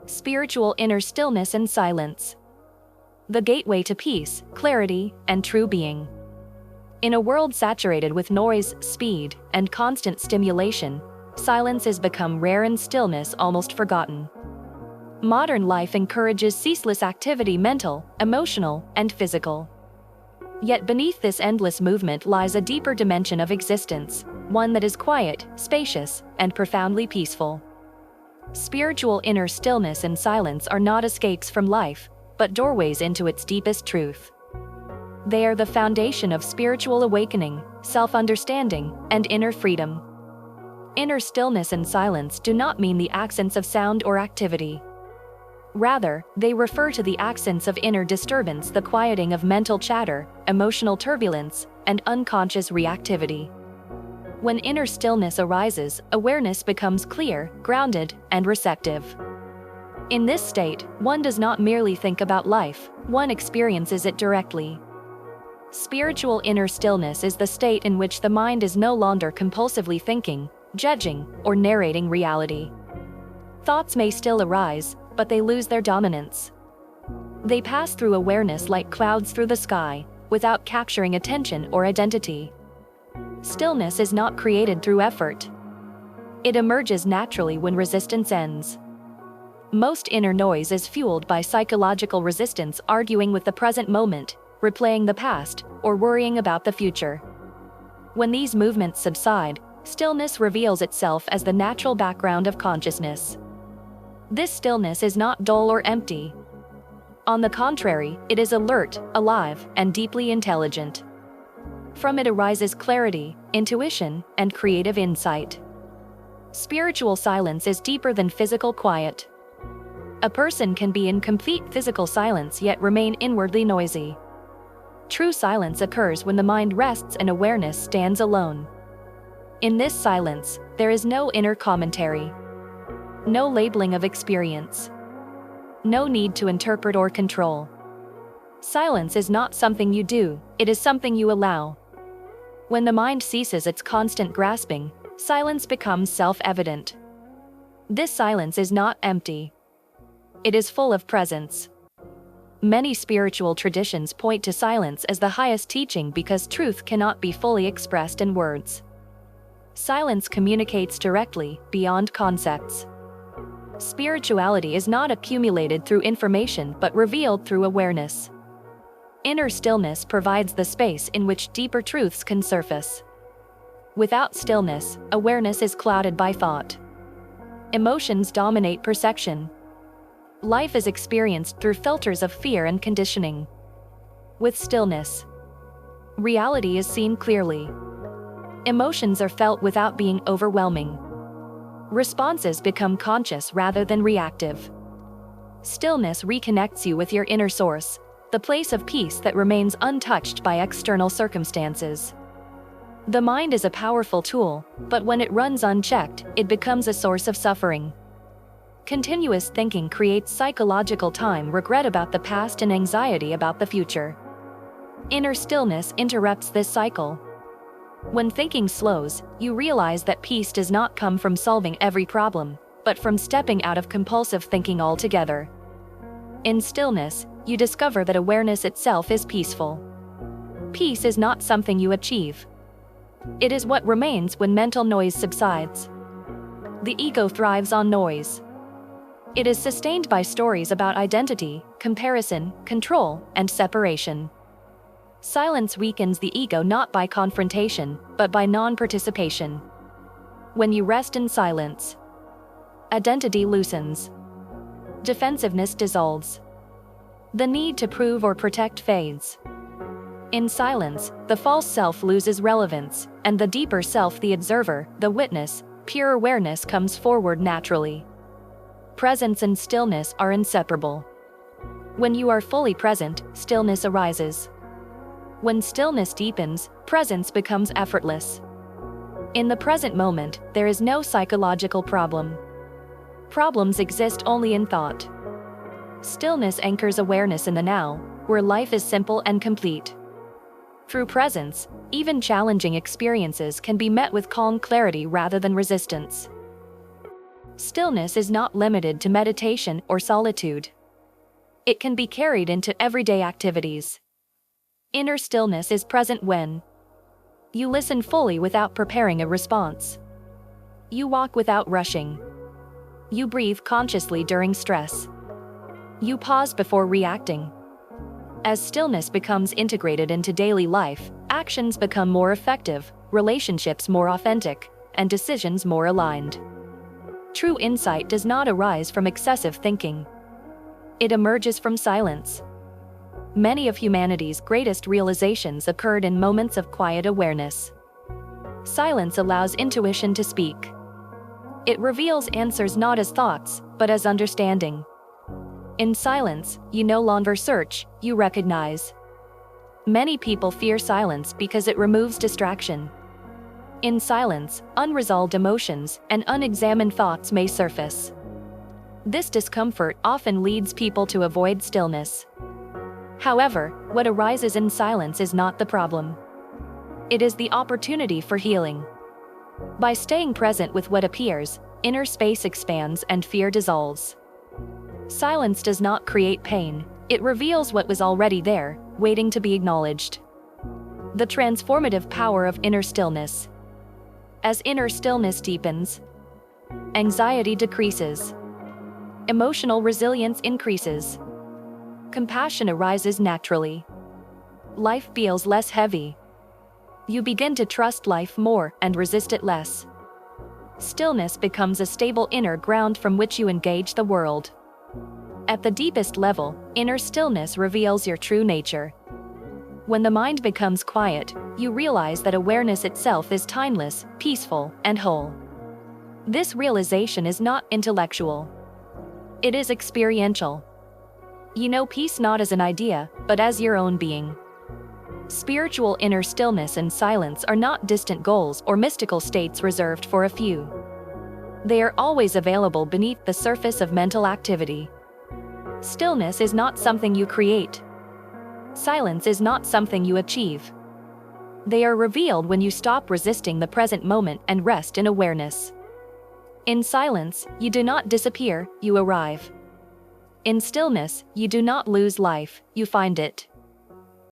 spiritual inner stillness and silence. The gateway to peace, clarity, and true being. In a world saturated with noise, speed, and constant stimulation, silence has become rare and stillness almost forgotten. Modern life encourages ceaseless activity, mental, emotional, and physical. Yet beneath this endless movement lies a deeper dimension of existence, one that is quiet, spacious, and profoundly peaceful. Spiritual inner stillness and silence are not escapes from life, but doorways into its deepest truth. They are the foundation of spiritual awakening, self-understanding, and inner freedom. Inner stillness and silence do not mean the absence of sound or activity. Rather, they refer to the absence of inner disturbance, the quieting of mental chatter, emotional turbulence, and unconscious reactivity. When inner stillness arises, awareness becomes clear, grounded, and receptive. In this state, one does not merely think about life, one experiences it directly. Spiritual inner stillness is the state in which the mind is no longer compulsively thinking, judging, or narrating reality. Thoughts may still arise, but they lose their dominance. They pass through awareness like clouds through the sky, without capturing attention or identity. Stillness is not created through effort. It emerges naturally when resistance ends. Most inner noise is fueled by psychological resistance, arguing with the present moment, replaying the past, or worrying about the future. When these movements subside, stillness reveals itself as the natural background of consciousness. This stillness is not dull or empty. On the contrary, it is alert, alive, and deeply intelligent. From it arises clarity, intuition, and creative insight. Spiritual silence is deeper than physical quiet. A person can be in complete physical silence yet remain inwardly noisy. True silence occurs when the mind rests and awareness stands alone. In this silence, there is no inner commentary. No labeling of experience. No need to interpret or control. Silence is not something you do, it is something you allow. When the mind ceases its constant grasping, silence becomes self-evident. This silence is not empty. It is full of presence. Many spiritual traditions point to silence as the highest teaching because truth cannot be fully expressed in words. Silence communicates directly, beyond concepts. Spirituality is not accumulated through information but revealed through awareness. Inner stillness provides the space in which deeper truths can surface. Without stillness, awareness is clouded by thought. Emotions dominate perception. Life is experienced through filters of fear and conditioning. With stillness, reality is seen clearly. Emotions are felt without being overwhelming. Responses become conscious rather than reactive. Stillness reconnects you with your inner source, the place of peace that remains untouched by external circumstances. The mind is a powerful tool, but when it runs unchecked, it becomes a source of suffering. Continuous thinking creates psychological time, regret about the past, and anxiety about the future. Inner stillness interrupts this cycle. When thinking slows, you realize that peace does not come from solving every problem, but from stepping out of compulsive thinking altogether. In stillness, you discover that awareness itself is peaceful. Peace is not something you achieve. It is what remains when mental noise subsides. The ego thrives on noise. It is sustained by stories about identity, comparison, control, and separation. Silence weakens the ego not by confrontation, but by non-participation. When you rest in silence, identity loosens. Defensiveness dissolves. The need to prove or protect fades. In silence, the false self loses relevance, and the deeper self, the observer, the witness, pure awareness comes forward naturally. Presence and stillness are inseparable. When you are fully present, stillness arises. When stillness deepens, presence becomes effortless. In the present moment, there is no psychological problem. Problems exist only in thought. Stillness anchors awareness in the now, where life is simple and complete. Through presence, even challenging experiences can be met with calm clarity rather than resistance. Stillness is not limited to meditation or solitude. It can be carried into everyday activities. Inner stillness is present when you listen fully without preparing a response. You walk without rushing. You breathe consciously during stress. You pause before reacting. As stillness becomes integrated into daily life, actions become more effective, relationships more authentic, and decisions more aligned. True insight does not arise from excessive thinking. It emerges from silence. Many of humanity's greatest realizations occurred in moments of quiet awareness. Silence allows intuition to speak. It reveals answers not as thoughts, but as understanding. In silence, you no longer search, you recognize. Many people fear silence because it removes distraction. In silence, unresolved emotions and unexamined thoughts may surface. This discomfort often leads people to avoid stillness. However, what arises in silence is not the problem. It is the opportunity for healing. By staying present with what appears, inner space expands and fear dissolves. Silence does not create pain, it reveals what was already there, waiting to be acknowledged. The transformative power of inner stillness. As inner stillness deepens, anxiety decreases. Emotional resilience increases. Compassion arises naturally. Life feels less heavy. You begin to trust life more and resist it less. Stillness becomes a stable inner ground from which you engage the world. At the deepest level, inner stillness reveals your true nature. When the mind becomes quiet, you realize that awareness itself is timeless, peaceful, and whole. This realization is not intellectual. It is experiential. You know peace not as an idea, but as your own being. Spiritual inner stillness and silence are not distant goals or mystical states reserved for a few. They are always available beneath the surface of mental activity. Stillness is not something you create. Silence is not something you achieve. They are revealed when you stop resisting the present moment and rest in awareness. In silence, you do not disappear, you arrive. In stillness, you do not lose life, you find it.